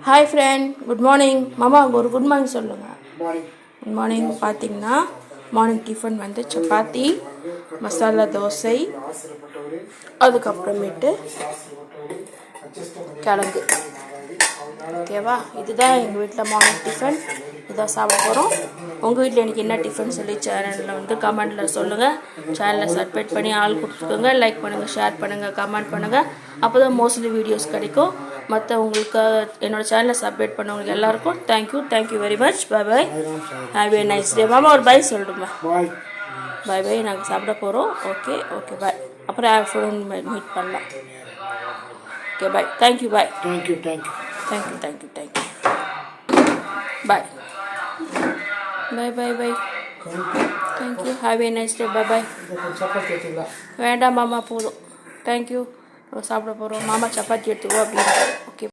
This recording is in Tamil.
Hi friend, good morning. மாமா ஒரு குட் மார்னிங் சொல்லுங்கள். Good morning. பார்த்தீங்கன்னா மார்னிங் டிஃபன் வந்து சப்பாத்தி, மசாலா தோசை, அதுக்கப்புறமேட்டு கிழங்கு. ஓகேவா? இதுதான் எங்கள் வீட்டில் மார்னிங் டிஃபன். இதான் சாப்பிட போகிறோம். உங்கள் வீட்டில் எனக்கு என்ன டிஃபன் சொல்லி சேனலில் வந்து கமெண்டில் சொல்லுங்கள். சேனலை சப்ஸ்கிரைப் பண்ணி ஆள் கொடுத்துக்கோங்க. லைக் பண்ணுங்கள், ஷேர் பண்ணுங்கள், கமெண்ட் பண்ணுங்கள். அப்போ தான் மோஸ்ட்லி வீடியோஸ் கிடைக்கும். மற்ற உங்களுக்கு என்னோடய சேனலை சப்ஸ்கிரைப் பண்ணவங்களுக்கு எல்லாருக்கும் thank you very much. Bye bye, have a nice day. மாமா ஒரு பை சொல்லிடுமா? Bye bye. நாங்கள் சாப்பிட போகிறோம். Okay bye. அப்புறம் ஆஃப்டர்நூன் மீட் பண்ணலாம். Okay bye. Thank you. Bye. Thank you. Bye. Bye. Thank you. Have a nice day. Bye. வேண்டாம் மாமா, போதும். தேங்க்யூ. சாப்பிட போகிறோம். மாமா சப்பாத்தி எடுத்துக்கோ அப்படின்னு.